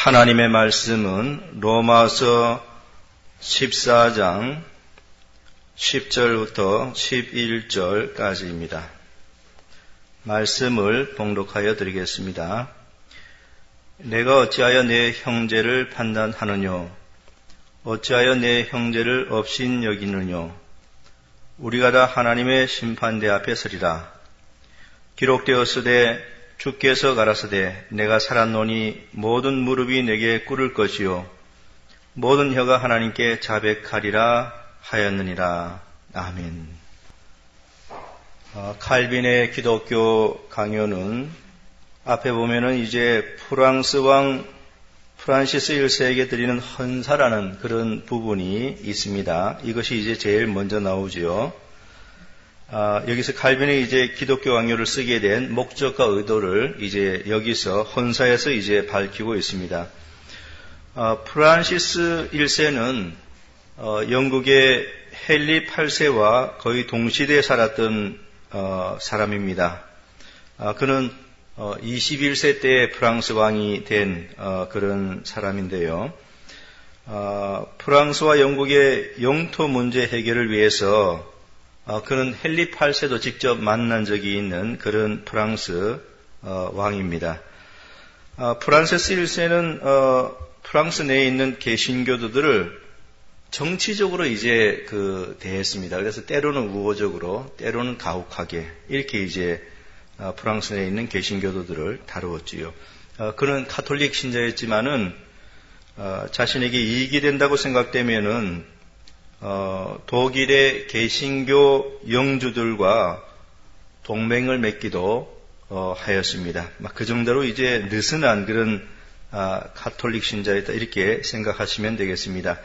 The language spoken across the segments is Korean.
하나님의 말씀은 로마서 14장 10절부터 11절까지입니다. 말씀을 봉독하여 드리겠습니다. 내가 어찌하여 내 형제를 판단하느뇨? 어찌하여 내 형제를 업신여기느뇨? 우리가 다 하나님의 심판대 앞에 서리라. 기록되었으되 주께서 가라사대 내가 살았노니 모든 무릎이 내게 꿇을 것이요 모든 혀가 하나님께 자백하리라 하였느니라. 아멘. 칼빈의 기독교 강요는 앞에 보면은 이제 프랑스 왕 프란시스 1세에게 드리는 헌사라는 그런 부분이 있습니다. 이것이 이제 제일 먼저 나오지요. 여기서 칼빈이 이제 기독교 강요를 쓰게 된 목적과 의도를 이제 여기서 헌사에서 이제 밝히고 있습니다. 프란시스 1세는 영국의 헨리 8세와 거의 동시대에 살았던 사람입니다. 그는 21세 때 프랑스 왕이 된 그런 사람인데요. 프랑스와 영국의 영토 문제 해결을 위해서 그는 헨리 8세도 직접 만난 적이 있는 그런 프랑스 왕입니다. 프란시스 1세는 프랑스 내에 있는 개신교도들을 정치적으로 이제 대했습니다. 그래서 때로는 우호적으로, 때로는 가혹하게 이렇게 이제 프랑스 내에 있는 개신교도들을 다루었지요. 그는 카톨릭 신자였지만은 자신에게 이익이 된다고 생각되면은 독일의 개신교 영주들과 동맹을 맺기도 하였습니다. 그 정도로 이제 느슨한 그런 카톨릭 신자였다 이렇게 생각하시면 되겠습니다.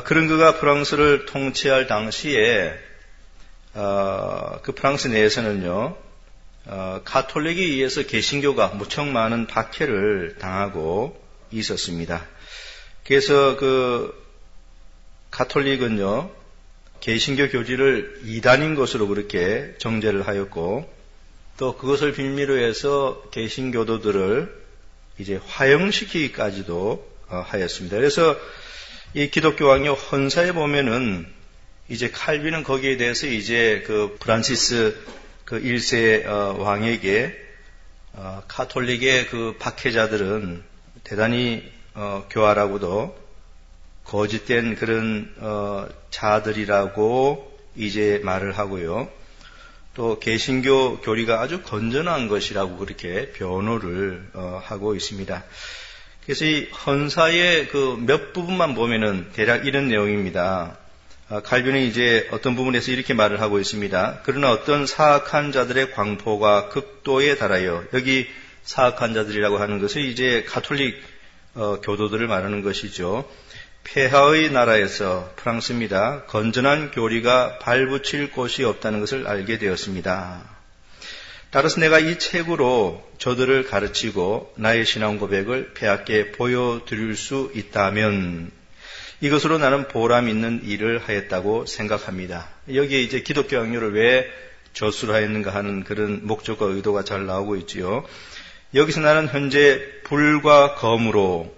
그런 그가 프랑스를 통치할 당시에 그 프랑스 내에서는요 가톨릭에 의해서 개신교가 무척 많은 박해를 당하고 있었습니다. 그래서 가톨릭은요, 개신교 교리를 이단인 것으로 그렇게 정죄를 하였고, 또 그것을 빌미로 해서 개신교도들을 이제 화형시키기까지도 하였습니다. 그래서 이 기독교 강요 헌사에 보면은 이제 칼빈은 거기에 대해서 이제 프란시스 1세 왕에게 가톨릭의 박해자들은 대단히 교활하고도 거짓된 그런 자들이라고 이제 말을 하고요. 또 개신교 교리가 아주 건전한 것이라고 그렇게 변호를 하고 있습니다. 그래서 이 헌사의 몇 부분만 보면은 대략 이런 내용입니다. 칼빈은 이제 어떤 부분에서 이렇게 말을 하고 있습니다. 그러나 어떤 사악한 자들의 광포가 극도에 달하여, 여기 사악한 자들이라고 하는 것은 이제 가톨릭 교도들을 말하는 것이죠. 폐하의 나라에서, 프랑스입니다, 건전한 교리가 발붙일 곳이 없다는 것을 알게 되었습니다. 따라서 내가 이 책으로 저들을 가르치고 나의 신앙 고백을 폐하께 보여드릴 수 있다면 이것으로 나는 보람 있는 일을 하였다고 생각합니다. 여기에 이제 기독교 강요를 왜 저수를 하였는가 하는 그런 목적과 의도가 잘 나오고 있지요. 여기서 나는 현재 불과 검으로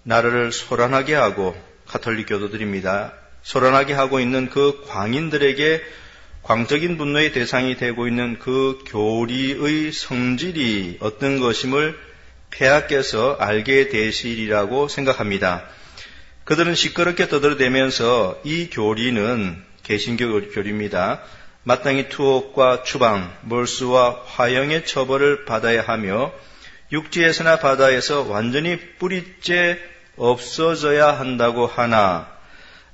나라를 소란하게 하고, 가톨릭 교도들입니다, 소란하게 하고 있는 그 광인들에게 광적인 분노의 대상이 되고 있는 그 교리의 성질이 어떤 것임을 폐하께서 알게 되시리라고 생각합니다. 그들은 시끄럽게 떠들어대면서 이 교리는 개신교 교리입니다, 마땅히 투옥과 추방, 몰수와 화형의 처벌을 받아야 하며 육지에서나 바다에서 완전히 뿌리째 없어져야 한다고 하나,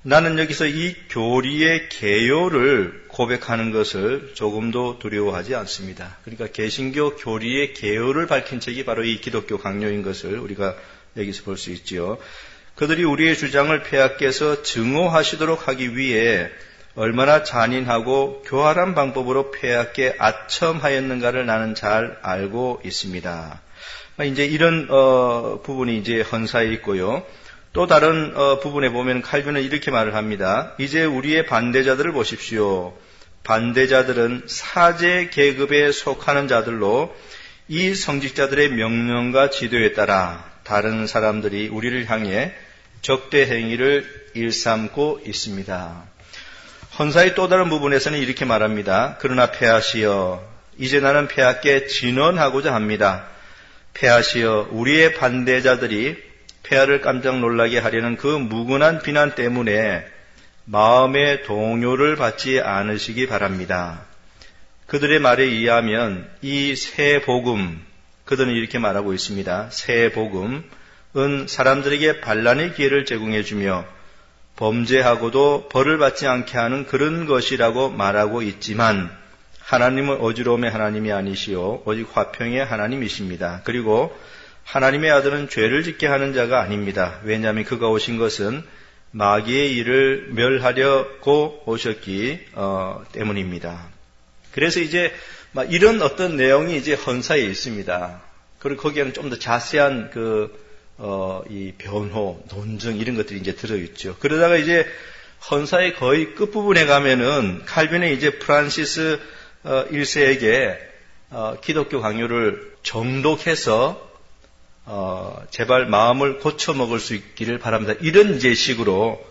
나는 여기서 이 교리의 개요를 고백하는 것을 조금도 두려워하지 않습니다. 그러니까 개신교 교리의 개요를 밝힌 책이 바로 이 기독교 강요인 것을 우리가 여기서 볼 수 있지요. 그들이 우리의 주장을 폐하께서 증오하시도록 하기 위해 얼마나 잔인하고 교활한 방법으로 폐하께 아첨하였는가를 나는 잘 알고 있습니다. 이제 이런 부분이 이제 헌사에 있고요. 또 다른 부분에 보면 칼빈은 이렇게 말을 합니다. 이제 우리의 반대자들을 보십시오. 반대자들은 사제 계급에 속하는 자들로 이 성직자들의 명령과 지도에 따라 다른 사람들이 우리를 향해 적대 행위를 일삼고 있습니다. 헌사의 또 다른 부분에서는 이렇게 말합니다. 그러나 폐하시여, 이제 나는 폐하께 진언하고자 합니다. 폐하시여, 우리의 반대자들이 폐하를 깜짝 놀라게 하려는 그 무근한 비난 때문에 마음의 동요를 받지 않으시기 바랍니다. 그들의 말에 의하면 이 새 복음, 그들은 이렇게 말하고 있습니다. 새 복음은 사람들에게 반란의 기회를 제공해주며 범죄하고도 벌을 받지 않게 하는 그런 것이라고 말하고 있지만 하나님은 어지러움의 하나님이 아니시오 오직 화평의 하나님이십니다. 그리고 하나님의 아들은 죄를 짓게 하는 자가 아닙니다. 왜냐하면 그가 오신 것은 마귀의 일을 멸하려고 오셨기 때문입니다. 그래서 이제 이런 어떤 내용이 이제 헌사에 있습니다. 그리고 거기에는 좀 더 자세한 이 변호, 논증 이런 것들이 이제 들어있죠. 그러다가 이제 헌사의 거의 끝부분에 가면은 칼빈은 이제 프란시스 1세에게 기독교 강요를 정독해서 제발 마음을 고쳐 먹을 수 있기를 바랍니다. 이런 이제 식으로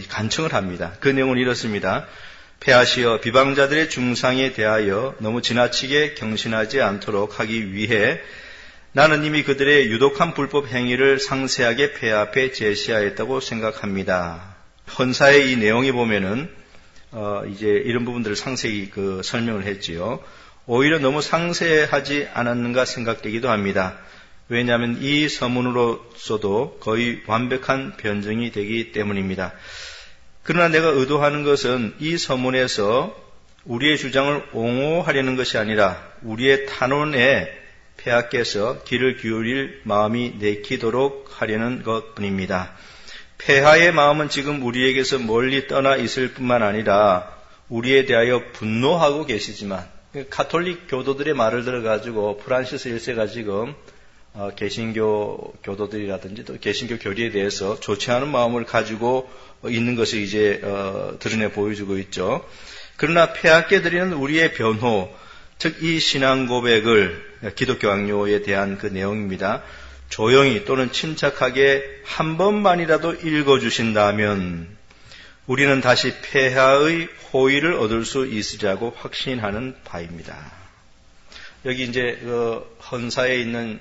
간청을 합니다. 그 내용은 이렇습니다. 폐하시어 비방자들의 중상에 대하여 너무 지나치게 경신하지 않도록 하기 위해 나는 이미 그들의 유독한 불법 행위를 상세하게 폐하 앞에 제시하였다고 생각합니다. 헌사의 이 내용에 보면은 이제 이런 부분들을 상세히 설명을 했지요. 오히려 너무 상세하지 않았는가 생각되기도 합니다. 왜냐하면 이 서문으로서도 거의 완벽한 변증이 되기 때문입니다. 그러나 내가 의도하는 것은 이 서문에서 우리의 주장을 옹호하려는 것이 아니라 우리의 탄원에 폐하께서 귀를 기울일 마음이 내키도록 하려는 것뿐입니다. 폐하의 마음은 지금 우리에게서 멀리 떠나 있을 뿐만 아니라 우리에 대하여 분노하고 계시지만 가톨릭 교도들의 말을 들어가지고 프란시스 1세가 지금 개신교 교도들이라든지 또 개신교 교리에 대해서 좋지 않은 마음을 가지고 있는 것을 이제 드러내 보여주고 있죠. 그러나 폐하께 드리는 우리의 변호, 즉 이 신앙 고백을 기독교 강요에 대한 그 내용입니다. 조용히 또는 침착하게 한 번만이라도 읽어주신다면 우리는 다시 폐하의 호의를 얻을 수 있으리라고 확신하는 바입니다. 여기 이제 헌사에 있는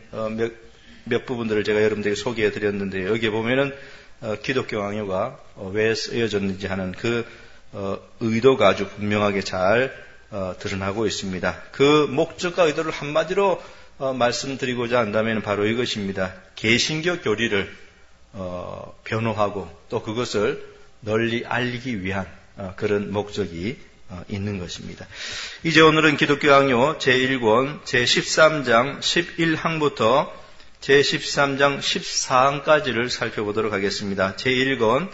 몇 부분들을 제가 여러분들에게 소개해 드렸는데 여기에 보면은 기독교 강요가 왜 쓰여졌는지 하는 그 의도가 아주 분명하게 잘 드러나고 있습니다. 그 목적과 의도를 한마디로 말씀드리고자 한다면 바로 이것입니다. 개신교 교리를 변호하고 또 그것을 널리 알리기 위한 그런 목적이 있는 것입니다. 이제 오늘은 기독교 강요 제1권 제13장 11항부터 제13장 14항까지를 살펴보도록 하겠습니다. 제1권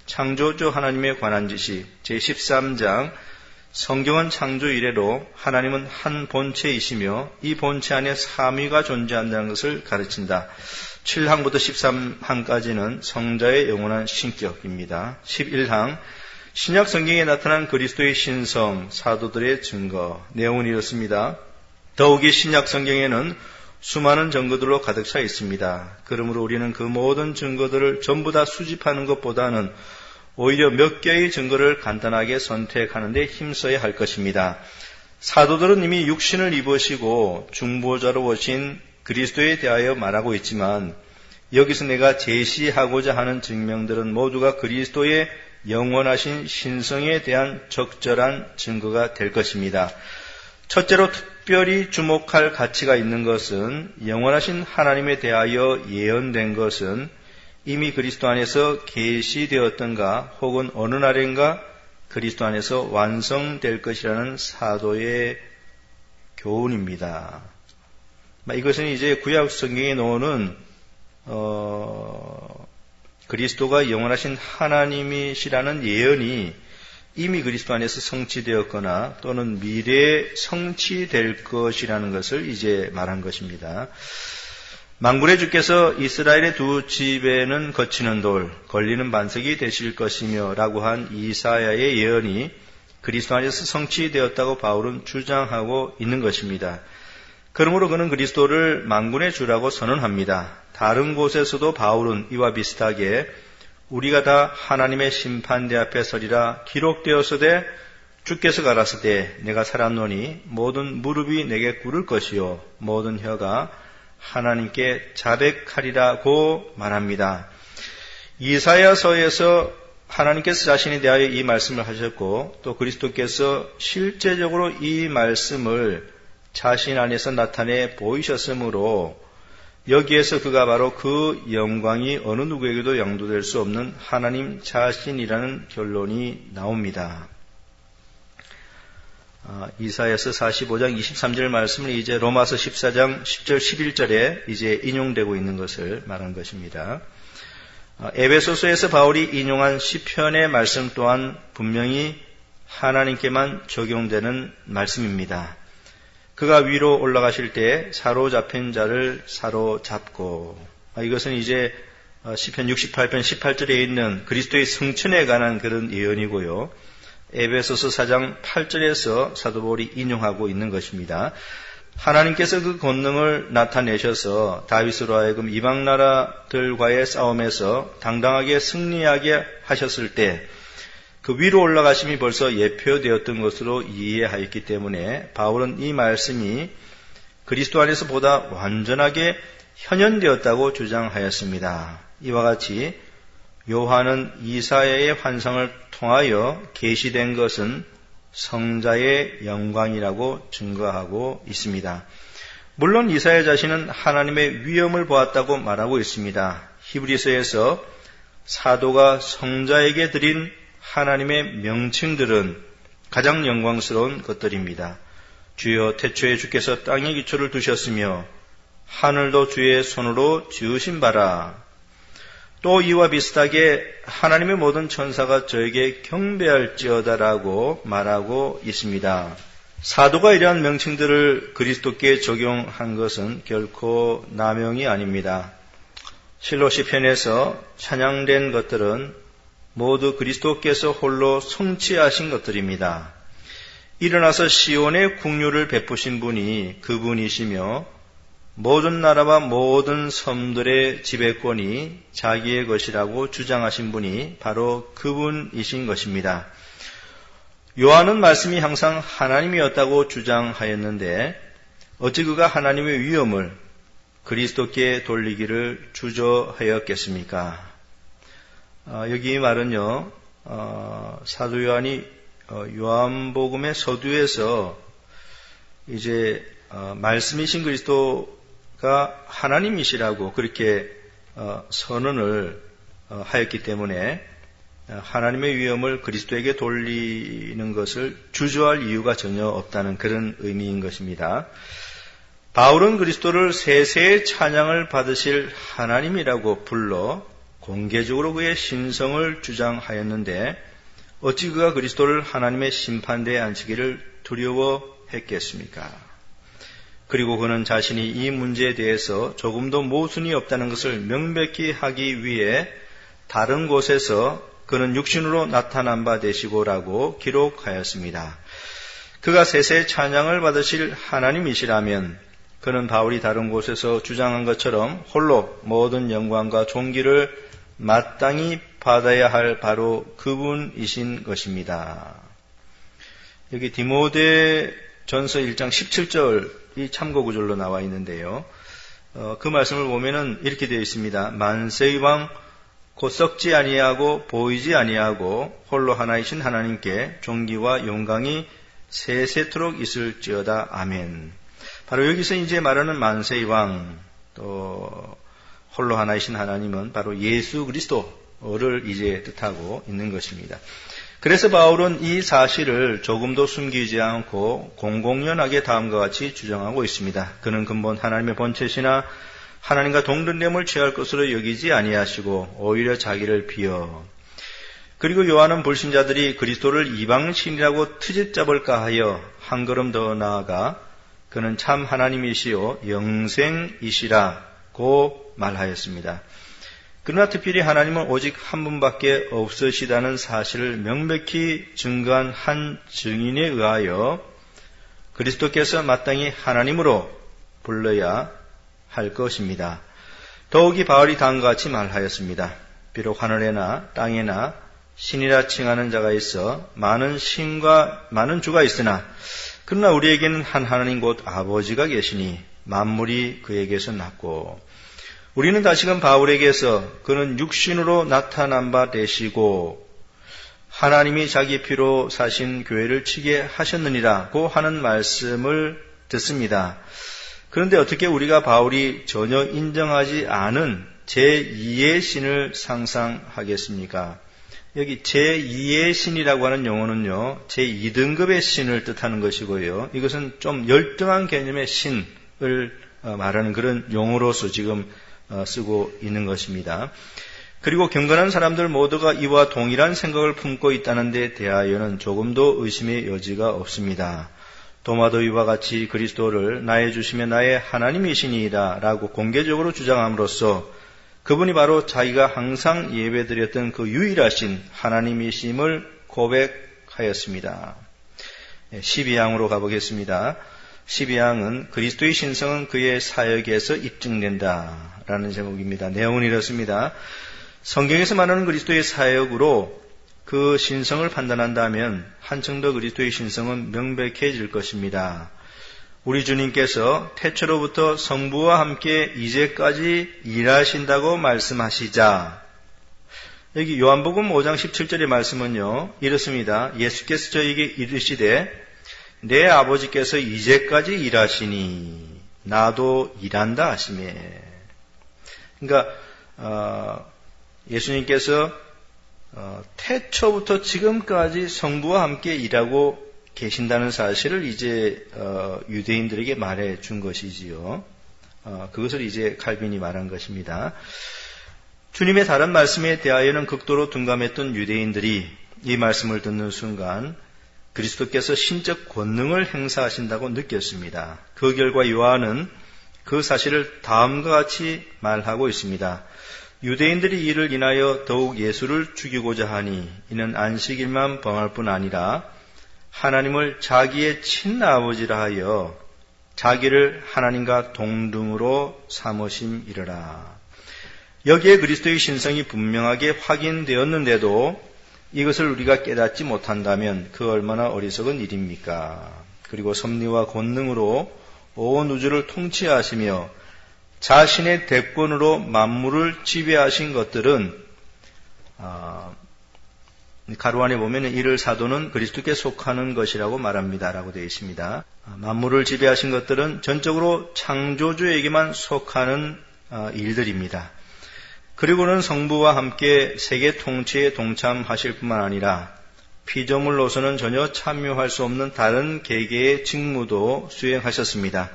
창조주 하나님에 관한 지시, 제13장 성경은 창조 이래로 하나님은 한 본체이시며 이 본체 안에 삼위가 존재한다는 것을 가르친다. 7항부터 13항까지는 성자의 영원한 신격입니다. 11항 신약 성경에 나타난 그리스도의 신성, 사도들의 증거, 내용은 이렇습니다. 더욱이 신약 성경에는 수많은 증거들로 가득 차 있습니다. 그러므로 우리는 그 모든 증거들을 전부 다 수집하는 것보다는 오히려 몇 개의 증거를 간단하게 선택하는 데 힘써야 할 것입니다. 사도들은 이미 육신을 입으시고 중보자로 오신 그리스도에 대하여 말하고 있지만 여기서 내가 제시하고자 하는 증명들은 모두가 그리스도의 영원하신 신성에 대한 적절한 증거가 될 것입니다. 첫째로 특별히 주목할 가치가 있는 것은 영원하신 하나님에 대하여 예언된 것은 이미 그리스도 안에서 계시되었던가 혹은 어느 날인가 그리스도 안에서 완성될 것이라는 사도의 교훈입니다. 이것은 이제 구약 성경에 나오는 그리스도가 영원하신 하나님이시라는 예언이 이미 그리스도 안에서 성취되었거나 또는 미래에 성취될 것이라는 것을 이제 말한 것입니다. 만군의 주께서 이스라엘의 두 집에는 거치는 돌, 걸리는 반석이 되실 것이며 라고 한 이사야의 예언이 그리스도 안에서 성취되었다고 바울은 주장하고 있는 것입니다. 그러므로 그는 그리스도를 만군의 주라고 선언합니다. 다른 곳에서도 바울은 이와 비슷하게 우리가 다 하나님의 심판대 앞에 서리라 기록되었으되 주께서 가라사대 내가 살았노니 모든 무릎이 내게 꿇을 것이요 모든 혀가 하나님께 자백하리라고 말합니다. 이사야서에서 하나님께서 자신에 대하여 이 말씀을 하셨고 또 그리스도께서 실제적으로 이 말씀을 자신 안에서 나타내 보이셨으므로 여기에서 그가 바로 그 영광이 어느 누구에게도 양도될 수 없는 하나님 자신이라는 결론이 나옵니다. 이사야서 45장 23절 말씀을 이제 로마서 14장 10절 11절에 이제 인용되고 있는 것을 말한 것입니다. 에베소서에서 바울이 인용한 시편의 말씀 또한 분명히 하나님께만 적용되는 말씀입니다. 그가 위로 올라가실 때 사로잡힌 자를 사로잡고, 이것은 이제 시편 68편 18절에 있는 그리스도의 승천에 관한 그런 예언이고요. 에베소서 4장 8절에서 사도 바울이 인용하고 있는 것입니다. 하나님께서 그 권능을 나타내셔서 다윗으로 하여금 이방 나라들과의 싸움에서 당당하게 승리하게 하셨을 때 그 위로 올라가심이 벌써 예표되었던 것으로 이해하였기 때문에 바울은 이 말씀이 그리스도 안에서 보다 완전하게 현현되었다고 주장하였습니다. 이와 같이 요한은 이사야의 환상을 통하여 계시된 것은 성자의 영광이라고 증거하고 있습니다. 물론 이사야 자신은 하나님의 위엄을 보았다고 말하고 있습니다. 히브리서에서 사도가 성자에게 드린 하나님의 명칭들은 가장 영광스러운 것들입니다. 주여 태초에 주께서 땅의 기초를 두셨으며 하늘도 주의 손으로 지으신 바라. 또 이와 비슷하게 하나님의 모든 천사가 저에게 경배할지어다라고 말하고 있습니다. 사도가 이러한 명칭들을 그리스도께 적용한 것은 결코 남용이 아닙니다. 실로 시편에서 찬양된 것들은 모두 그리스도께서 홀로 성취하신 것들입니다. 일어나서 시온의 국류를 베푸신 분이 그분이시며 모든 나라와 모든 섬들의 지배권이 자기의 것이라고 주장하신 분이 바로 그분이신 것입니다. 요한은 말씀이 항상 하나님이었다고 주장하였는데 어찌 그가 하나님의 위엄을 그리스도께 돌리기를 주저하였겠습니까? 여기 이 말은요, 사도 요한이 요한복음의 서두에서 이제 말씀이신 그리스도가 하나님이시라고 그렇게 선언을 하였기 때문에 하나님의 위엄을 그리스도에게 돌리는 것을 주저할 이유가 전혀 없다는 그런 의미인 것입니다. 바울은 그리스도를 세세의 찬양을 받으실 하나님이라고 불러 공개적으로 그의 신성을 주장하였는데 어찌 그가 그리스도를 하나님의 심판대에 앉히기를 두려워했겠습니까? 그리고 그는 자신이 이 문제에 대해서 조금도 모순이 없다는 것을 명백히 하기 위해 다른 곳에서 그는 육신으로 나타난 바 되시고라고 기록하였습니다. 그가 세세 찬양을 받으실 하나님이시라면 그는 바울이 다른 곳에서 주장한 것처럼 홀로 모든 영광과 존귀를 마땅히 받아야 할 바로 그분이신 것입니다. 여기 디모데전서 1장 17절이 참고구절로 나와 있는데요. 그 말씀을 보면은 이렇게 되어 있습니다. 만세의 왕 곧 썩지 아니하고 보이지 아니하고 홀로 하나이신 하나님께 존귀와 영광이 세세토록 있을지어다. 아멘. 바로 여기서 이제 말하는 만세의 왕, 또 홀로 하나이신 하나님은 바로 예수 그리스도를 이제 뜻하고 있는 것입니다. 그래서 바울은 이 사실을 조금도 숨기지 않고 공공연하게 다음과 같이 주장하고 있습니다. 그는 근본 하나님의 본체시나 하나님과 동등됨을 취할 것으로 여기지 아니하시고 오히려 자기를 비어, 그리고 요한은 불신자들이 그리스도를 이방신이라고 트집 잡을까 하여 한 걸음 더 나아가 그는 참 하나님이시요 영생이시라고 말하였습니다. 그러나 특별히 하나님은 오직 한 분밖에 없으시다는 사실을 명백히 증거한 한 증인에 의하여 그리스도께서 마땅히 하나님으로 불러야 할 것입니다. 더욱이 바울이 다음과 같이 말하였습니다. 비록 하늘에나 땅에나 신이라 칭하는 자가 있어 많은 신과 많은 주가 있으나 그러나 우리에게는 한 하나님 곧 아버지가 계시니 만물이 그에게서 났고 우리는 다시금 바울에게서 그는 육신으로 나타난 바 되시고 하나님이 자기 피로 사신 교회를 치게 하셨느니라고 하는 말씀을 듣습니다. 그런데 어떻게 우리가 바울이 전혀 인정하지 않은 제2의 신을 상상하겠습니까? 여기 제2의 신이라고 하는 용어는요, 제2등급의 신을 뜻하는 것이고요. 이것은 좀 열등한 개념의 신을 말하는 그런 용어로서 지금 쓰고 있는 것입니다. 그리고 경건한 사람들 모두가 이와 동일한 생각을 품고 있다는 데 대하여는 조금도 의심의 여지가 없습니다. 도마도 이와 같이 그리스도를 나의 주시며 나의 하나님이시니이다 라고 공개적으로 주장함으로써 그분이 바로 자기가 항상 예배드렸던 그 유일하신 하나님이심을 고백하였습니다. 12항으로 가보겠습니다. 12항은 그리스도의 신성은 그의 사역에서 입증된다 라는 제목입니다. 내용은 이렇습니다. 성경에서 말하는 그리스도의 사역으로 그 신성을 판단한다면 한층 더 그리스도의 신성은 명백해질 것입니다. 우리 주님께서 태초로부터 성부와 함께 이제까지 일하신다고 말씀하시자 여기 요한복음 5장 17절의 말씀은요 이렇습니다. 예수께서 저에게 이르시되 내 아버지께서 이제까지 일하시니 나도 일한다 하시매. 그러니까 예수님께서 태초부터 지금까지 성부와 함께 일하고 계신다는 사실을 이제 유대인들에게 말해 준 것이지요. 그것을 이제 칼빈이 말한 것입니다. 주님의 다른 말씀에 대하여는 극도로 둔감했던 유대인들이 이 말씀을 듣는 순간 그리스도께서 신적 권능을 행사하신다고 느꼈습니다. 그 결과 요한은 그 사실을 다음과 같이 말하고 있습니다. 유대인들이 이를 인하여 더욱 예수를 죽이고자 하니 이는 안식일만 범할 뿐 아니라 하나님을 자기의 친아버지라 하여 자기를 하나님과 동등으로 삼으심이러라. 여기에 그리스도의 신성이 분명하게 확인되었는데도 이것을 우리가 깨닫지 못한다면 그 얼마나 어리석은 일입니까? 그리고 섭리와 권능으로 온 우주를 통치하시며 자신의 대권으로 만물을 지배하신 것들은 가로 안에 보면 이를 사도는 그리스도께 속하는 것이라고 말합니다라고 되어 있습니다. 만물을 지배하신 것들은 전적으로 창조주에게만 속하는 일들입니다. 그리고는 성부와 함께 세계 통치에 동참하실 뿐만 아니라 피조물로서는 전혀 참여할 수 없는 다른 개개의 직무도 수행하셨습니다.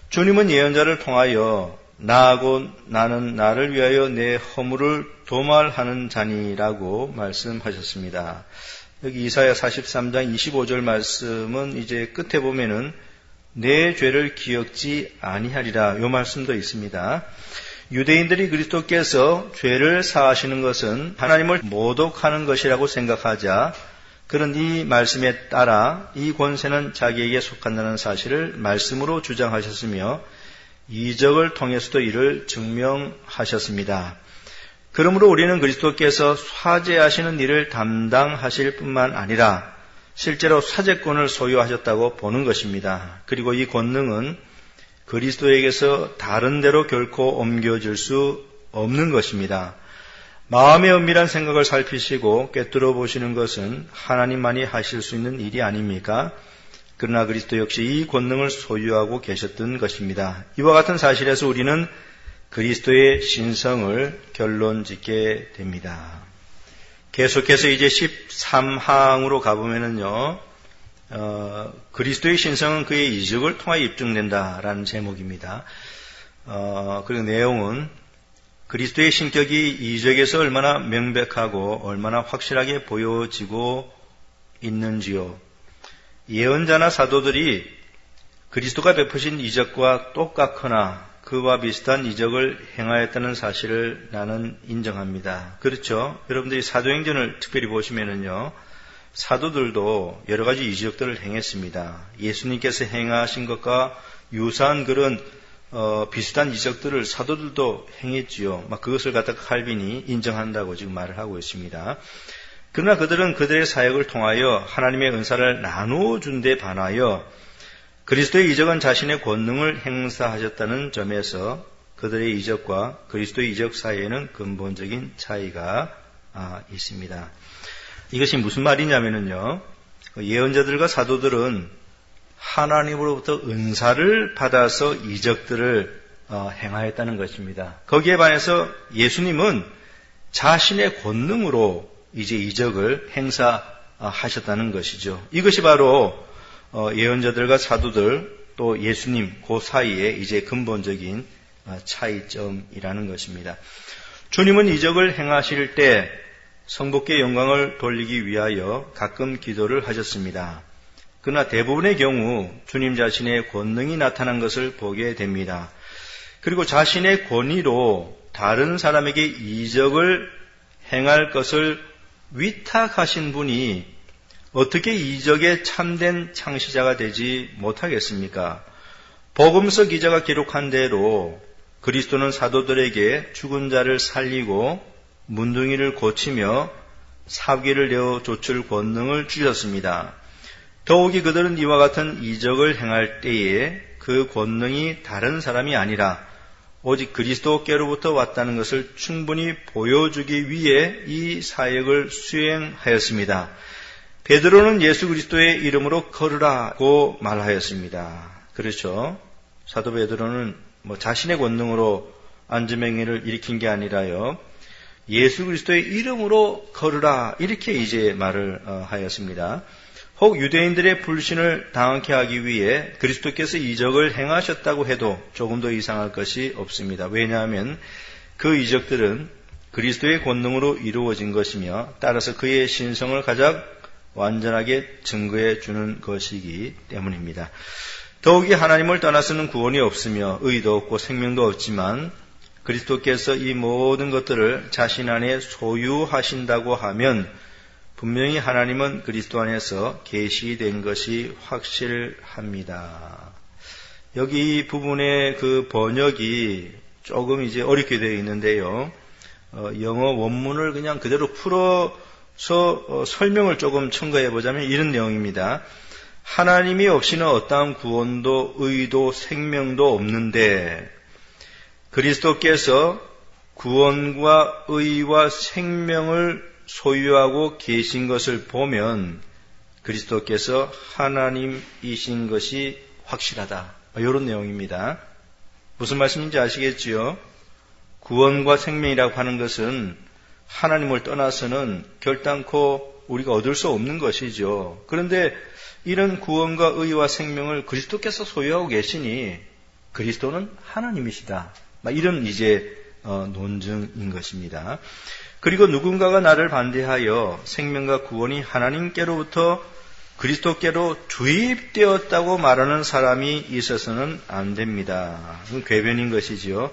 주님은 예언자를 통하여 나하고 나는 나를 위하여 내 허물을 도말하는 자니라고 말씀하셨습니다. 여기 이사야 43장 25절 말씀은 이제 끝에 보면은 내 죄를 기억지 아니하리라 이 말씀도 있습니다. 유대인들이 그리스도께서 죄를 사하시는 것은 하나님을 모독하는 것이라고 생각하자 그런 이 말씀에 따라 이 권세는 자기에게 속한다는 사실을 말씀으로 주장하셨으며 이적을 통해서도 이를 증명하셨습니다. 그러므로 우리는 그리스도께서 사죄하시는 일을 담당하실 뿐만 아니라 실제로 사죄권을 소유하셨다고 보는 것입니다. 그리고 이 권능은 그리스도에게서 다른 데로 결코 옮겨질 수 없는 것입니다. 마음의 은밀한 생각을 살피시고 꿰뚫어 보시는 것은 하나님만이 하실 수 있는 일이 아닙니까? 그러나 그리스도 역시 이 권능을 소유하고 계셨던 것입니다. 이와 같은 사실에서 우리는 그리스도의 신성을 결론짓게 됩니다. 계속해서 이제 13항으로 가보면은요, 그리스도의 신성은 그의 이적을 통하여 입증된다라는 제목입니다. 그리고 내용은 그리스도의 신격이 이적에서 얼마나 명백하고 얼마나 확실하게 보여지고 있는지요. 예언자나 사도들이 그리스도가 베푸신 이적과 똑같거나 그와 비슷한 이적을 행하였다는 사실을 나는 인정합니다. 그렇죠? 여러분들이 사도행전을 특별히 보시면은요, 사도들도 여러 가지 이적들을 행했습니다. 예수님께서 행하신 것과 유사한 그런 비슷한 이적들을 사도들도 행했지요. 막 그것을 갖다가 칼빈이 인정한다고 지금 말을 하고 있습니다. 그러나 그들은 그들의 사역을 통하여 하나님의 은사를 나누어 준 데 반하여 그리스도의 이적은 자신의 권능을 행사하셨다는 점에서 그들의 이적과 그리스도의 이적 사이에는 근본적인 차이가 있습니다. 이것이 무슨 말이냐면요. 예언자들과 사도들은 하나님으로부터 은사를 받아서 이적들을 행하였다는 것입니다. 거기에 반해서 예수님은 자신의 권능으로 이제 이적을 행사하셨다는 것이죠. 이것이 바로 예언자들과 사도들 또 예수님 그 사이에 이제 근본적인 차이점이라는 것입니다. 주님은 이적을 행하실 때 성부께 영광을 돌리기 위하여 가끔 기도를 하셨습니다. 그러나 대부분의 경우 주님 자신의 권능이 나타난 것을 보게 됩니다. 그리고 자신의 권위로 다른 사람에게 이적을 행할 것을 위탁하신 분이 어떻게 이적의 참된 창시자가 되지 못하겠습니까? 복음서 기자가 기록한 대로 그리스도는 사도들에게 죽은 자를 살리고 문둥이를 고치며 사귀를 내어 좇을 권능을 주셨습니다. 더욱이 그들은 이와 같은 이적을 행할 때에 그 권능이 다른 사람이 아니라 오직 그리스도께로부터 왔다는 것을 충분히 보여주기 위해 이 사역을 수행하였습니다. 베드로는 예수 그리스도의 이름으로 걸으라고 말하였습니다. 그렇죠. 사도 베드로는 자신의 권능으로 안전행위를 일으킨 게 아니라요. 예수 그리스도의 이름으로 걸으라 이렇게 이제 말을 하였습니다. 혹 유대인들의 불신을 당하게 하기 위해 그리스도께서 이적을 행하셨다고 해도 조금 더 이상할 것이 없습니다. 왜냐하면 그 이적들은 그리스도의 권능으로 이루어진 것이며 따라서 그의 신성을 가장 완전하게 증거해 주는 것이기 때문입니다. 더욱이 하나님을 떠나서는 구원이 없으며 의도 없고 생명도 없지만 그리스도께서 이 모든 것들을 자신 안에 소유하신다고 하면 분명히 하나님은 그리스도 안에서 계시된 것이 확실합니다. 여기 이 부분의 그 번역이 조금 이제 어렵게 되어 있는데요. 영어 원문을 그냥 그대로 풀어서 설명을 조금 첨가해 보자면 이런 내용입니다. 하나님이 없이는 어떠한 구원도 의도 생명도 없는데 그리스도께서 구원과 의와 생명을 소유하고 계신 것을 보면 그리스도께서 하나님이신 것이 확실하다. 이런 내용입니다. 무슨 말씀인지 아시겠지요? 구원과 생명이라고 하는 것은 하나님을 떠나서는 결단코 우리가 얻을 수 없는 것이죠. 그런데 이런 구원과 의와 생명을 그리스도께서 소유하고 계시니 그리스도는 하나님이시다. 이런 이제 논증인 것입니다. 그리고 누군가가 나를 반대하여 생명과 구원이 하나님께로부터 그리스도께로 주입되었다고 말하는 사람이 있어서는 안 됩니다. 그건 궤변인 것이지요.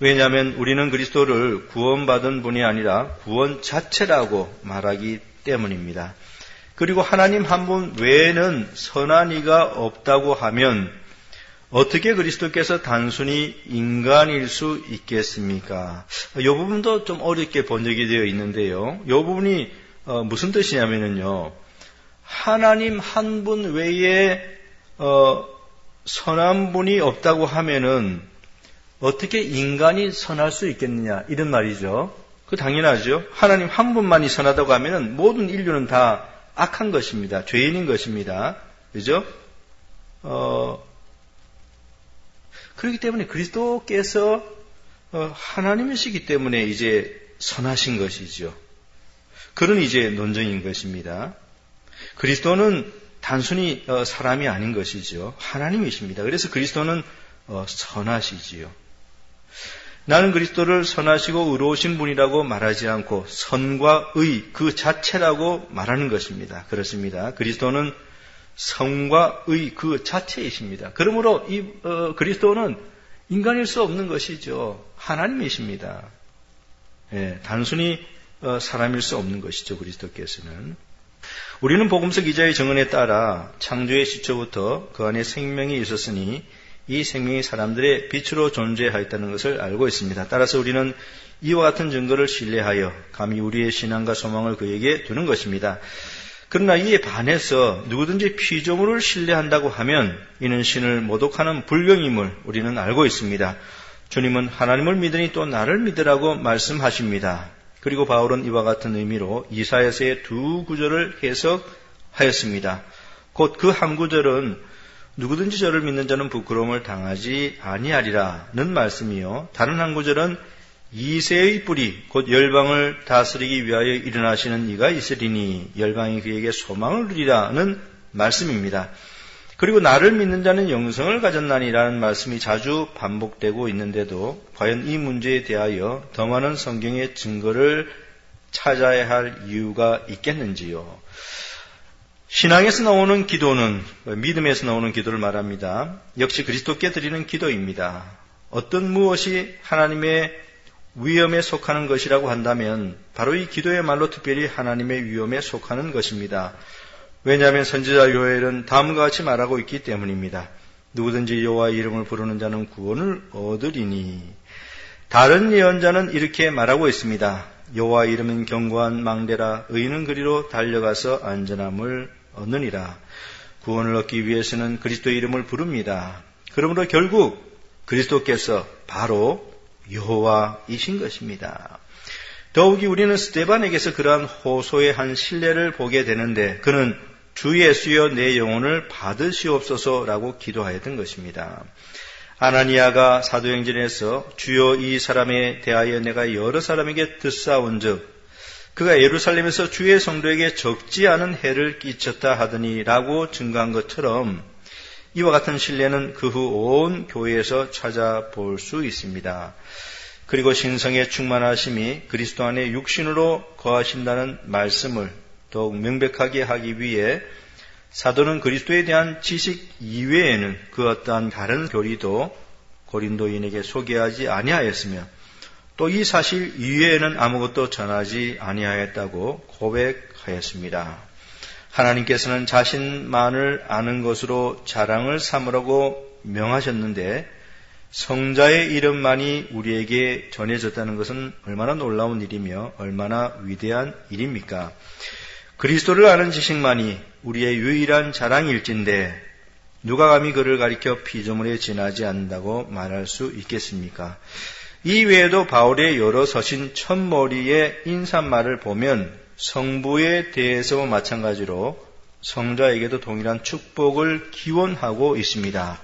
왜냐하면 우리는 그리스도를 구원받은 분이 아니라 구원 자체라고 말하기 때문입니다. 그리고 하나님 한 분 외에는 선한 이가 없다고 하면 어떻게 그리스도께서 단순히 인간일 수 있겠습니까? 이 부분도 좀 어렵게 번역이 되어 있는데요. 이 부분이 무슨 뜻이냐면요. 하나님 한 분 외에 선한 분이 없다고 하면은 어떻게 인간이 선할 수 있겠느냐 이런 말이죠. 그 당연하죠. 하나님 한 분만이 선하다고 하면은 모든 인류는 다 악한 것입니다. 죄인인 것입니다. 그죠? 그렇기 때문에 그리스도께서 하나님이시기 때문에 이제 선하신 것이죠. 그런 이제 논증인 것입니다. 그리스도는 단순히 사람이 아닌 것이죠. 하나님이십니다. 그래서 그리스도는 선하시지요. 나는 그리스도를 선하시고 의로우신 분이라고 말하지 않고 선과 의 그 자체라고 말하는 것입니다. 그렇습니다. 그리스도는 성과 의 그 자체이십니다. 그러므로 이 그리스도는 인간일 수 없는 것이죠. 하나님이십니다. 단순히 사람일 수 없는 것이죠. 그리스도께서는. 우리는 복음서 기자의 증언에 따라 창조의 시초부터 그 안에 생명이 있었으니 이 생명이 사람들의 빛으로 존재하였다는 것을 알고 있습니다. 따라서 우리는 이와 같은 증거를 신뢰하여 감히 우리의 신앙과 소망을 그에게 두는 것입니다. 그러나 이에 반해서 누구든지 피조물을 신뢰한다고 하면 이는 신을 모독하는 불경임을 우리는 알고 있습니다. 주님은 하나님을 믿으니 또 나를 믿으라고 말씀하십니다. 그리고 바울은 이와 같은 의미로 이사야서의 두 구절을 해석하였습니다. 곧 그 한 구절은 누구든지 저를 믿는 자는 부끄러움을 당하지 아니하리라는 말씀이요, 다른 한 구절은 이새의 뿌리 곧 열방을 다스리기 위하여 일어나시는 이가 있으리니 열방이 그에게 소망을 누리라는 말씀입니다. 그리고 나를 믿는 자는 영생을 가졌나니라는 말씀이 자주 반복되고 있는데도 과연 이 문제에 대하여 더 많은 성경의 증거를 찾아야 할 이유가 있겠는지요? 신앙에서 나오는 기도는 믿음에서 나오는 기도를 말합니다. 역시 그리스도께 드리는 기도입니다. 어떤 무엇이 하나님의 위엄에 속하는 것이라고 한다면 바로 이 기도야말로 특별히 하나님의 위엄에 속하는 것입니다. 왜냐하면 선지자 요엘은 다음과 같이 말하고 있기 때문입니다. 누구든지 여호와의 이름을 부르는 자는 구원을 얻으리니. 다른 예언자는 이렇게 말하고 있습니다. 여호와의 이름은 견고한 망대라 의인은 그리로 달려가서 안전함을 얻느니라. 구원을 얻기 위해서는 그리스도의 이름을 부릅니다. 그러므로 결국 그리스도께서 바로 여호와이신 것입니다. 더욱이 우리는 스데반에게서 그러한 호소의 한 신뢰를 보게 되는데 그는 주 예수여 내 영혼을 받으시옵소서라고 기도하였던 것입니다. 아나니아가 사도행전에서 주여 이 사람에 대하여 내가 여러 사람에게 듣사온즉 그가 예루살렘에서 주의 성도에게 적지 않은 해를 끼쳤다 하더니라고 증거한 것처럼 이와 같은 신뢰는 그 후 온 교회에서 찾아볼 수 있습니다. 그리고 신성의 충만하심이 그리스도 안에 육신으로 거하신다는 말씀을 더욱 명백하게 하기 위해 사도는 그리스도에 대한 지식 이외에는 그 어떠한 다른 교리도 고린도인에게 소개하지 아니하였으며 또 이 사실 이외에는 아무것도 전하지 아니하였다고 고백하였습니다. 하나님께서는 자신만을 아는 것으로 자랑을 삼으라고 명하셨는데 성자의 이름만이 우리에게 전해졌다는 것은 얼마나 놀라운 일이며 얼마나 위대한 일입니까? 그리스도를 아는 지식만이 우리의 유일한 자랑일진데 누가 감히 그를 가리켜 피조물에 지나지 않는다고 말할 수 있겠습니까? 이 외에도 바울의 여러 서신 첫머리의 인사말을 보면 성부에 대해서 마찬가지로 성자에게도 동일한 축복을 기원하고 있습니다.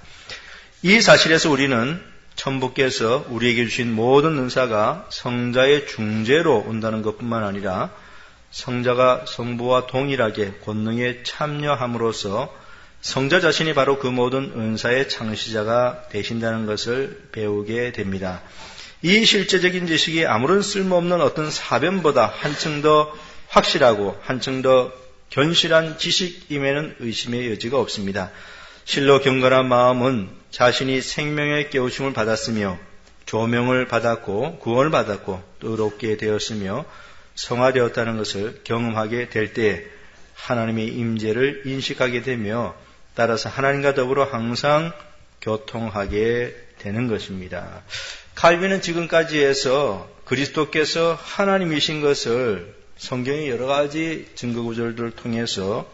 이 사실에서 우리는 천부께서 우리에게 주신 모든 은사가 성자의 중재로 온다는 것뿐만 아니라 성자가 성부와 동일하게 권능에 참여함으로써 성자 자신이 바로 그 모든 은사의 창시자가 되신다는 것을 배우게 됩니다. 이 실제적인 지식이 아무런 쓸모없는 어떤 사변보다 한층 더 확실하고 한층 더 견실한 지식임에는 의심의 여지가 없습니다. 실로 경건한 마음은 자신이 생명의 깨우침을 받았으며 조명을 받았고 구원을 받았고 의롭게 되었으며 성화되었다는 것을 경험하게 될 때 하나님의 임재를 인식하게 되며 따라서 하나님과 더불어 항상 교통하게 되는 것입니다. 칼빈은 지금까지 해서 그리스도께서 하나님이신 것을 성경의 여러 가지 증거 구절들을 통해서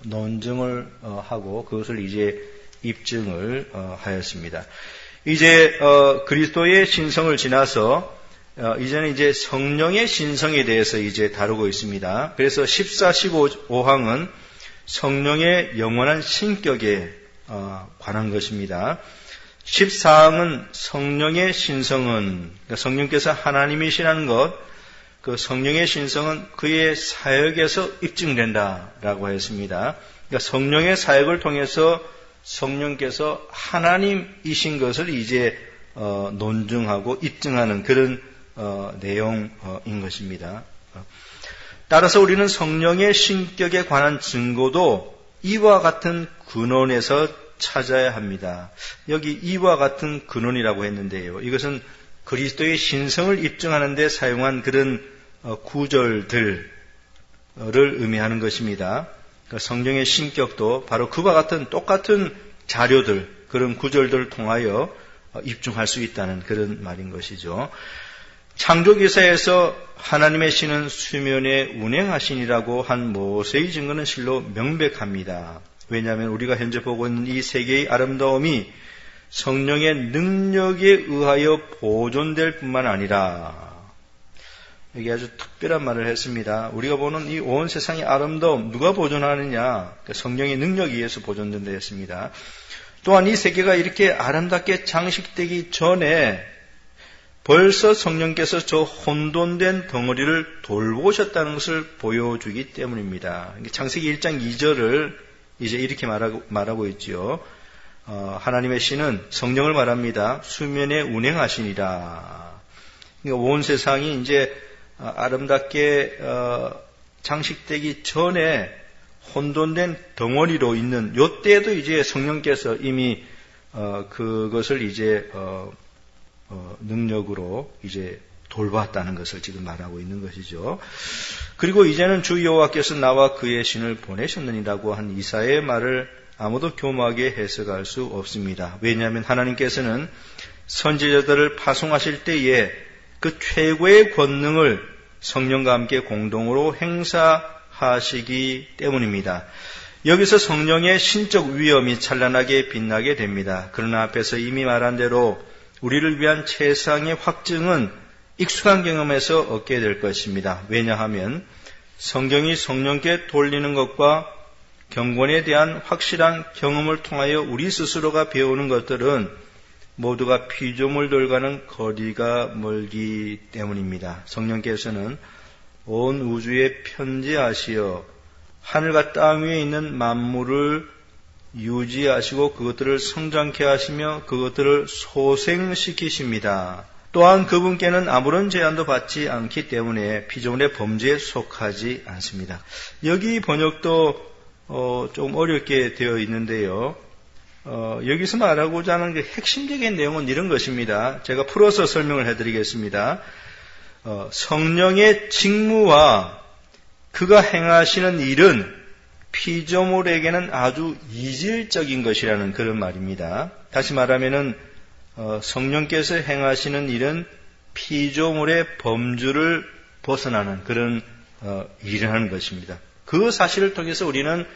논증을 하고 그것을 이제 입증을 하였습니다. 이제 그리스도의 신성을 지나서 이제는 이제 성령의 신성에 대해서 이제 다루고 있습니다. 그래서 14, 15항은 성령의 영원한 신격에 관한 것입니다. 14항은 성령의 신성은 그러니까 성령께서 하나님이시라는 것, 그 성령의 신성은 그의 사역에서 입증된다라고 했습니다. 그러니까 성령의 사역을 통해서 성령께서 하나님이신 것을 이제 논증하고 입증하는 그런 내용인 것입니다. 따라서 우리는 성령의 신격에 관한 증거도 이와 같은 근원에서 찾아야 합니다. 여기 이와 같은 근원이라고 했는데요. 이것은 그리스도의 신성을 입증하는 데 사용한 그런 구절들을 의미하는 것입니다. 그러니까 성령의 신격도 바로 그와 같은 똑같은 자료들, 그런 구절들을 통하여 입증할 수 있다는 그런 말인 것이죠. 창조기사에서 하나님의 신은 수면에 운행하시니라고 한 모세의 증거는 실로 명백합니다. 왜냐하면 우리가 현재 보고 있는 이 세계의 아름다움이 성령의 능력에 의하여 보존될 뿐만 아니라, 여기 아주 특별한 말을 했습니다. 우리가 보는 이 온 세상의 아름다움 누가 보존하느냐? 성령의 능력에 의해서 보존된다 했습니다. 또한 이 세계가 이렇게 아름답게 장식되기 전에 벌써 성령께서 저 혼돈된 덩어리를 돌보셨다는 것을 보여주기 때문입니다. 창세기 1장 2절을 이제 이렇게 말하고 있지요. 하나님의 신은 성령을 말합니다. 수면에 운행하시니라. 그러니까 온 세상이 이제 아름답게 장식되기 전에 혼돈된 덩어리로 있는 요때에도 이제 성령께서 이미 그것을 이제 능력으로 이제 돌봤다는 것을 지금 말하고 있는 것이죠. 그리고 이제는 주 여호와께서 나와 그의 신을 보내셨느니라고 한 이사야의 말을 아무도 교묘하게 해석할 수 없습니다. 왜냐하면 하나님께서는 선지자들을 파송하실 때에 그 최고의 권능을 성령과 함께 공동으로 행사하시기 때문입니다. 여기서 성령의 신적 위엄이 찬란하게 빛나게 됩니다. 그러나 앞에서 이미 말한 대로 우리를 위한 최상의 확증은 익숙한 경험에서 얻게 될 것입니다. 왜냐하면 성경이 성령께 돌리는 것과 경건에 대한 확실한 경험을 통하여 우리 스스로가 배우는 것들은 모두가 피조물들과는 거리가 멀기 때문입니다. 성령께서는 온 우주에 편재하시어 하늘과 땅 위에 있는 만물을 유지하시고 그것들을 성장케 하시며 그것들을 소생시키십니다. 또한 그분께는 아무런 제한도 받지 않기 때문에 피조물의 범죄에 속하지 않습니다. 여기 번역도 좀 어렵게 되어 있는데요. 여기서 말하고자 하는 그 핵심적인 내용은 이런 것입니다. 제가 풀어서 설명을 해드리겠습니다. 성령의 직무와 그가 행하시는 일은 피조물에게는 아주 이질적인 것이라는 그런 말입니다. 다시 말하면은 성령께서 행하시는 일은 피조물의 범주를 벗어나는 그런 일을 하는 것입니다. 그 사실을 통해서 우리는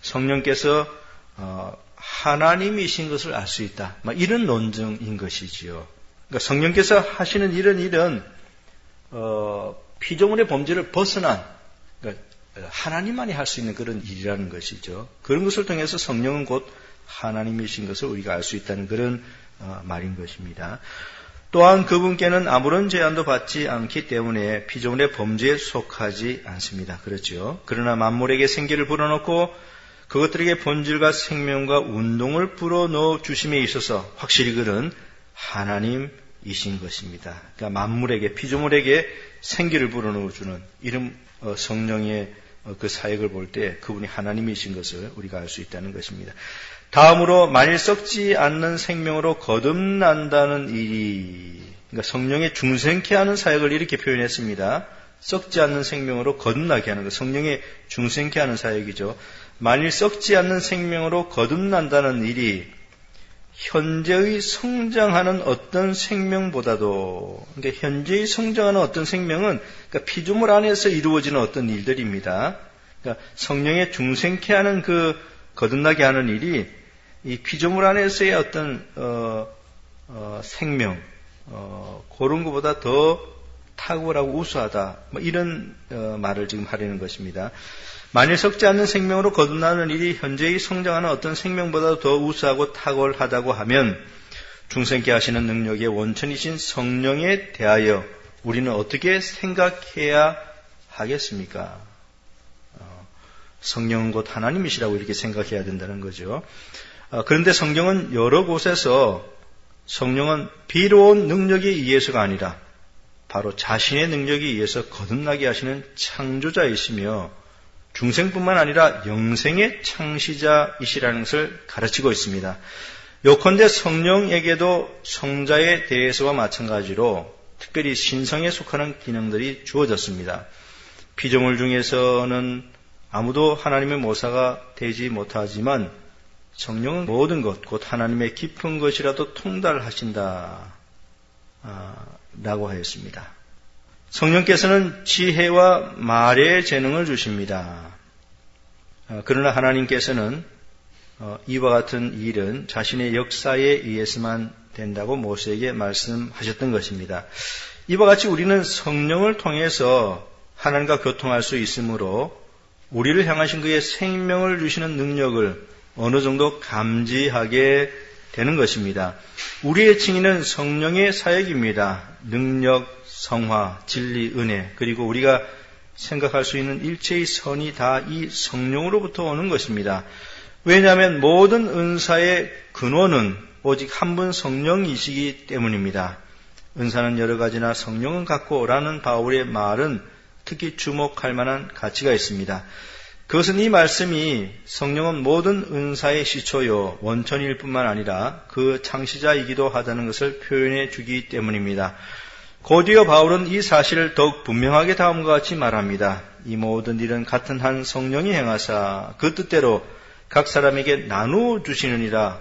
성령께서 하나님이신 것을 알 수 있다. 이런 논증인 것이지요. 그러니까 성령께서 하시는 일은 피조물의 범죄를 벗어난, 그러니까 하나님만이 할 수 있는 그런 일이라는 것이죠. 그런 것을 통해서 성령은 곧 하나님이신 것을 우리가 알 수 있다는 그런 말인 것입니다. 또한 그분께는 아무런 제한도 받지 않기 때문에 피조물의 범죄에 속하지 않습니다. 그렇죠. 그러나 만물에게 생기를 불어넣고 그것들에게 본질과 생명과 운동을 불어넣어 주심에 있어서 확실히 그는 하나님이신 것입니다. 그러니까 만물에게, 피조물에게 생기를 불어넣어 주는 이런 성령의 그 사역을 볼 때 그분이 하나님이신 것을 우리가 알 수 있다는 것입니다. 다음으로 만일 썩지 않는 생명으로 거듭난다는 일이, 그러니까 성령의 중생케 하는 사역을 이렇게 표현했습니다. 썩지 않는 생명으로 거듭나게 하는 것, 성령의 중생케 하는 사역이죠. 만일 썩지 않는 생명으로 거듭난다는 일이 현재의 성장하는 어떤 생명보다도, 그러니까 현재의 성장하는 어떤 생명은 그러니까 피조물 안에서 이루어지는 어떤 일들입니다. 그러니까 성령의 중생케 하는 그 거듭나게 하는 일이 이 피조물 안에서의 어떤 생명, 그런 것보다 더 탁월하고 우수하다. 이런 말을 지금 하려는 것입니다. 만일 썩지 않는 생명으로 거듭나는 일이 현재의 성장하는 어떤 생명보다 더 우수하고 탁월하다고 하면 중생케 하시는 능력의 원천이신 성령에 대하여 우리는 어떻게 생각해야 하겠습니까? 성령은 곧 하나님이시라고 이렇게 생각해야 된다는 거죠. 그런데 성경은 여러 곳에서 성령은 비로운 능력에 의해서가 아니라 바로 자신의 능력에 의해서 거듭나게 하시는 창조자이시며 중생뿐만 아니라 영생의 창시자이시라는 것을 가르치고 있습니다. 요컨대 성령에게도 성자에 대해서와 마찬가지로 특별히 신성에 속하는 기능들이 주어졌습니다. 피조물 중에서는 아무도 하나님의 모사가 되지 못하지만 성령은 모든 것, 곧 하나님의 깊은 것이라도 통달하신다 라고 하였습니다. 성령께서는 지혜와 말의 재능을 주십니다. 그러나 하나님께서는 이와 같은 일은 자신의 역사에 의해서만 된다고 모세에게 말씀하셨던 것입니다. 이와 같이 우리는 성령을 통해서 하나님과 교통할 수 있으므로 우리를 향하신 그의 생명을 주시는 능력을 어느 정도 감지하게 되는 것입니다. 우리의 칭의는 성령의 사역입니다. 능력, 성화, 진리, 은혜, 그리고 우리가 생각할 수 있는 일체의 선이 다 이 성령으로부터 오는 것입니다. 왜냐하면 모든 은사의 근원은 오직 한 분 성령이시기 때문입니다. 은사는 여러 가지나 성령은 같고 라는 바울의 말은 특히 주목할 만한 가치가 있습니다. 그것은 이 말씀이 성령은 모든 은사의 시초요 원천일 뿐만 아니라 그 창시자이기도 하다는 것을 표현해 주기 때문입니다. 곧이어 바울은 이 사실을 더욱 분명하게 다음과 같이 말합니다. 이 모든 일은 같은 한 성령이 행하사 그 뜻대로 각 사람에게 나누어 주시느니라.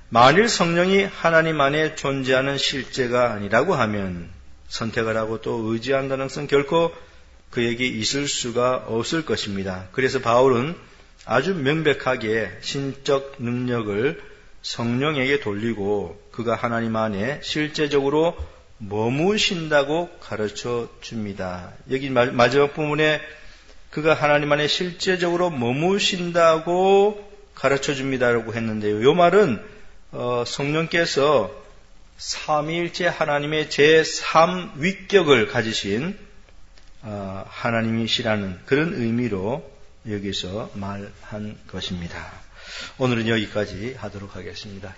만일 성령이 하나님 안에 존재하는 실제가 아니라고 하면 선택을 하고 또 의지한다는 것은 결코 그에게 있을 수가 없을 것입니다. 그래서 바울은 아주 명백하게 신적 능력을 성령에게 돌리고 그가 하나님 안에 실제적으로 머무신다고 가르쳐 줍니다. 여기 마지막 부분에 그가 하나님 안에 실제적으로 머무신다고 가르쳐 줍니다라고 했는데요. 이 말은 성령께서 삼위일체 하나님의 제3위격을 가지신 하나님이시라는 그런 의미로 여기서 말한 것입니다. 오늘은 여기까지 하도록 하겠습니다.